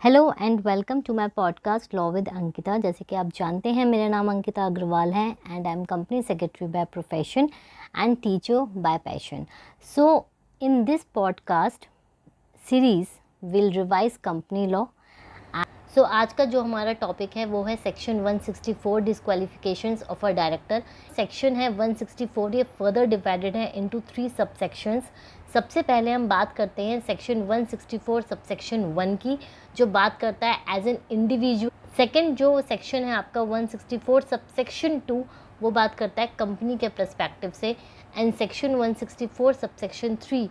Hello and welcome to my podcast law with Ankita. जैसे कि आप जानते हैं, मेरा नाम अंकिता अग्रवाल है and I am company secretary by profession and teacher by passion. So in this podcast series will revise company law. So आज का जो हमारा टॉपिक है वो है section 164 disqualifications of a director. Section है 164, ये फर्दर डिवाइडेड है इनटू 3 सब सेक्शंस। सबसे पहले हम बात करते हैं सेक्शन 164 सबसेक्शन 1 की, जो बात करता है एज एन इंडिविजुअल। सेकंड जो सेक्शन है आपका 164 सबसेक्शन 2, वो बात करता है कंपनी के पर्सपेक्टिव से। एंड सेक्शन 164 सबसेक्शन 3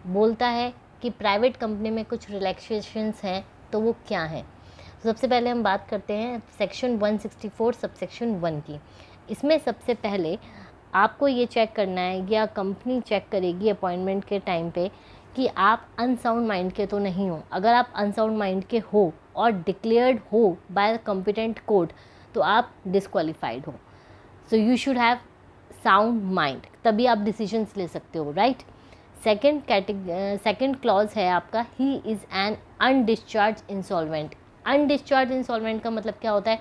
बोलता है कि प्राइवेट कंपनी में कुछ रिलैक्सेशंस हैं तो वो क्या हैं। सबसे पहले हम बात करते हैं सेक्शन 164 सबसेक्शन 1 की। इसमें सबसे पहले आपको ये चेक करना है या कंपनी चेक करेगी अपॉइंटमेंट के टाइम पे कि आप अनसाउंड माइंड के तो नहीं हो। अगर आप अनसाउंड माइंड के हो और डिक्लेयर्ड हो बाय द कॉम्पिटेंट कोर्ट तो आप डिस्क्वालिफाइड हो। So you should have sound mind, तभी आप डिसीजंस ले सकते हो, राइट। सेकंड क्लॉज है आपका, he is an undischarged insolvent. Undischarged insolvent का मतलब क्या होता है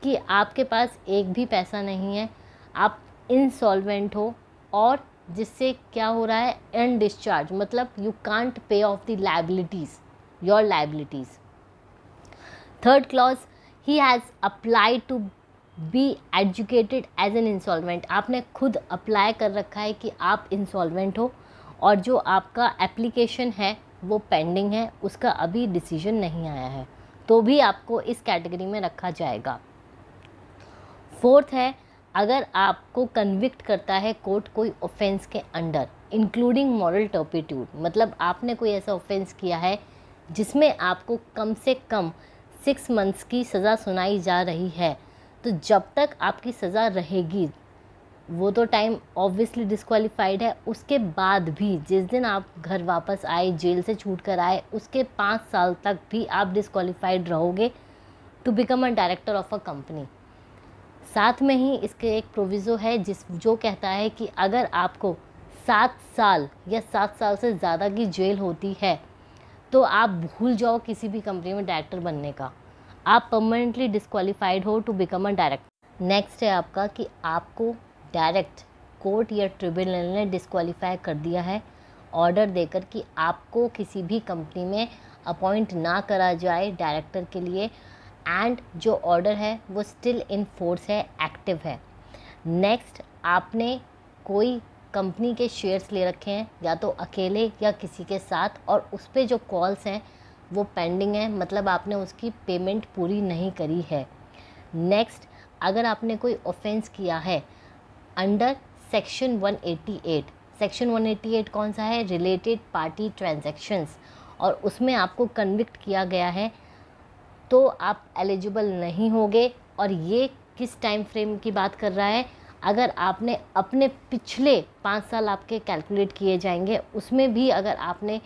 कि आपके पास एक भी पैसा नहीं है, आप इंसॉल्वेंट हो, और जिससे क्या हो रहा है, अनडिस्चार्ज मतलब you can't pay off the liabilities, your liabilities. Third clause, he has applied to be educated as an insolvent. आपने खुद अप्लाई कर रखा है कि आप इंसॉल्वेंट हो और जो आपका एप्लीकेशन है वो पेंडिंग है, उसका अभी डिसीजन नहीं आया है, तो भी आपको इस कैटेगरी में रखा जाएगा। फोर्थ है, अगर आपको कन्विक्ट करता है कोर्ट कोई ऑफेंस के अंडर इंक्लूडिंग मॉरल टर्पिट्यूड, मतलब आपने कोई ऐसा ऑफेंस किया है जिसमें आपको कम से कम 6 मंथ्स की सज़ा सुनाई जा रही है, तो जब तक आपकी सज़ा रहेगी वो तो टाइम ऑब्वियसली डिस्क्वालिफाइड है। उसके बाद भी जिस दिन आप घर वापस आए, जेल से छूट कर आए, उसके 5 साल तक भी आप डिस्क्वालिफाइड रहोगे to become a director of a company. साथ में ही इसके एक प्रोविज़ो है जो कहता है कि अगर आपको 7 साल या 7 साल से ज़्यादा की जेल होती है तो आप भूल जाओ किसी भी कंपनी में डायरेक्टर बनने का, आप परमानेंटली डिस्क्वालिफाइड हो to become a director. Next है आपका कि आपको डायरेक्ट कोर्ट या ट्रिब्यूनल ने डिस्क्वालीफाई कर दिया है ऑर्डर देकर कि आपको किसी भी कंपनी में अपॉइंट ना करा जाए डायरेक्टर के लिए, एंड जो ऑर्डर है वो स्टिल इन फोर्स है, एक्टिव है। नेक्स्ट, आपने कोई कंपनी के शेयर्स ले रखे हैं या तो अकेले या किसी के साथ, और उस पर जो कॉल्स हैं वो पेंडिंग है, मतलब आपने उसकी पेमेंट पूरी नहीं करी है। नेक्स्ट, अगर आपने कोई ऑफेंस किया है अंडर सेक्शन 188, सेक्शन 188 कौन सा है, रिलेटेड पार्टी ट्रांजैक्शंस, और उसमें आपको कन्विक्ट किया गया है तो आप एलिजिबल नहीं होगे। और ये किस टाइम फ्रेम की बात कर रहा है, अगर आपने अपने पिछले 5 साल आपके कैलकुलेट किए जाएंगे, उसमें भी अगर आपने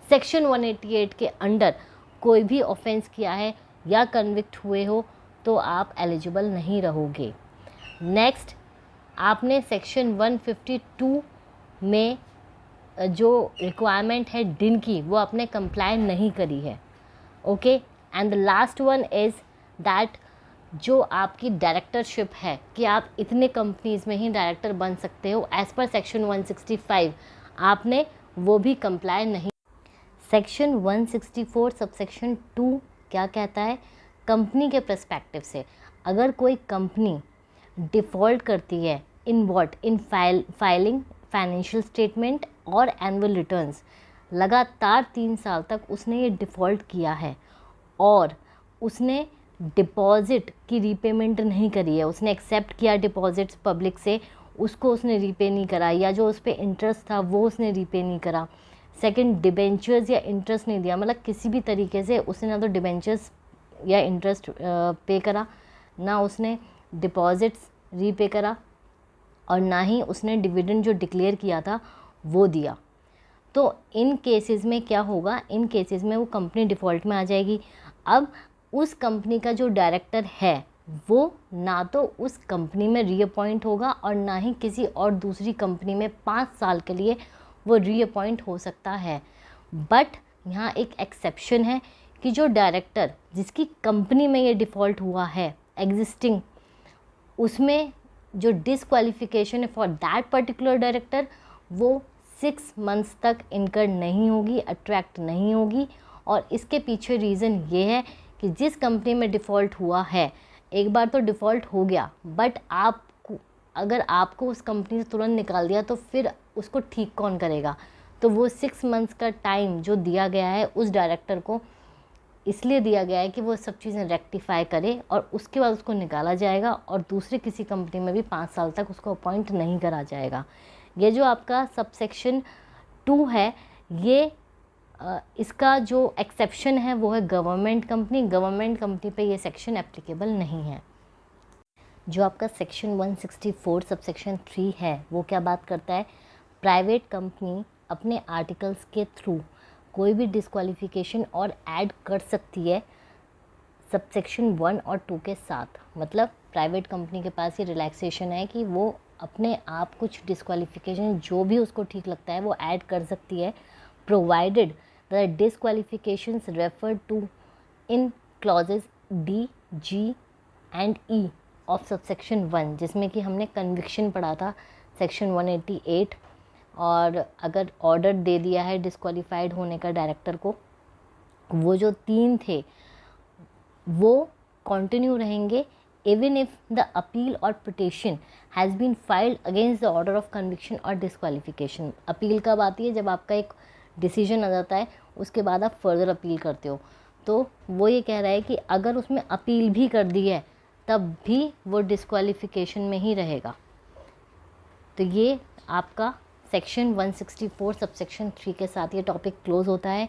सेक्शन 188 के अंडर कोई भी ऑफेंस किया है या कन्विक्ट हुए हो तो आप एलिजिबल नहीं रहोगे। नेक्स्ट, आपने सेक्शन 152 में जो रिक्वायरमेंट है डिन की, वो आपने कंप्लाई नहीं करी है, okay. And the last one is that जो आपकी डायरेक्टरशिप है कि आप इतने कंपनीज में ही डायरेक्टर बन सकते हो एज़ पर सेक्शन 165, आपने वो भी कंप्लाई नहीं। सेक्शन 164 सबसेक्शन 2 क्या कहता है, कंपनी के पर्सपेक्टिव से अगर कोई कंपनी डिफ़ॉल्ट करती है in what, in filing financial statement और एनुअल रिटर्न्स, लगातार 3 साल तक उसने ये डिफ़ॉल्ट किया है और उसने डिपॉज़िट की रीपेमेंट नहीं करी है, उसने एक्सेप्ट किया डिपॉज़िट्स पब्लिक से, उसको उसने रीपे नहीं करा, या जो उस पर इंटरेस्ट था वो उसने रीपे नहीं करा। सेकंड, डिबेंचर्स या इंटरेस्ट नहीं दिया, मतलब किसी भी तरीके से उसने ना तो डिबेंचर्स या इंटरेस्ट पे करा, ना उसने डिपॉज़िट्स रीपे करा, और ना ही उसने डिविडेंड जो डिक्लेयर किया था वो दिया। तो इन केसेस में क्या होगा, इन केसेस में वो कंपनी डिफ़ॉल्ट में आ जाएगी। अब उस कंपनी का जो डायरेक्टर है वो ना तो उस कंपनी में रीअपॉइंट होगा और ना ही किसी और दूसरी कंपनी में 5 साल के लिए वो रीअपॉइंट हो सकता है। बट यहाँ एक एक्सेप्शन है कि जो डायरेक्टर जिसकी कंपनी में ये डिफ़ॉल्ट हुआ है एग्जिस्टिंग, उसमें जो डिसक्वालिफिकेशन है फॉर दैट पर्टिकुलर डायरेक्टर वो 6 मंथ्स तक इनकर नहीं होगी, अट्रैक्ट नहीं होगी। और इसके पीछे रीज़न ये है कि जिस कंपनी में डिफ़ॉल्ट हुआ है, एक बार तो डिफ़ॉल्ट हो गया, बट अगर आपको उस कंपनी से तुरंत निकाल दिया तो फिर उसको ठीक कौन करेगा। तो वो 6 मंथ्स का टाइम जो दिया गया है उस डायरेक्टर को इसलिए दिया गया है कि वो सब चीज़ें रेक्टिफाई करे और उसके बाद उसको निकाला जाएगा और दूसरे किसी कंपनी में भी 5 साल तक उसको अपॉइंट नहीं करा जाएगा। ये जो आपका सबसेक्शन 2 है, ये इसका जो एक्सेप्शन है वो है गवर्नमेंट कंपनी पे ये सेक्शन एप्लीकेबल नहीं है। जो आपका सेक्शन 164 सबसेक्शन 3 है वो क्या बात करता है, प्राइवेट कंपनी अपने आर्टिकल्स के थ्रू कोई भी डिस्क्वालिफिकेशन और ऐड कर सकती है सबसेक्शन 1 और 2 के साथ। मतलब प्राइवेट कंपनी के पास ये रिलैक्सेशन है कि वो अपने आप कुछ डिस्क्वालिफिकेशन जो भी उसको ठीक लगता है वो ऐड कर सकती है, provided the disqualifications referred to in clauses D, G and E of subsection 1, जिसमें कि हमने कन्विक्शन पढ़ा था सेक्शन 188। और अगर ऑर्डर दे दिया है डिस्क्वालीफाइड होने का डायरेक्टर को, वो जो 3 थे वो कंटिन्यू रहेंगे इवन इफ द अपील और petition has been filed against the order of conviction और डिस्क्वालिफिकेशन। अपील कब आती है, जब आपका एक डिसीजन आ जाता है, उसके बाद आप फर्दर अपील करते हो। तो वो ये कह रहा है कि अगर उसमें अपील भी कर दी है तब भी वो डिस्क्वालिफिकेशन में ही रहेगा। तो ये आपका सेक्शन 164 सबसेक्शन 3 के साथ ये टॉपिक क्लोज होता है।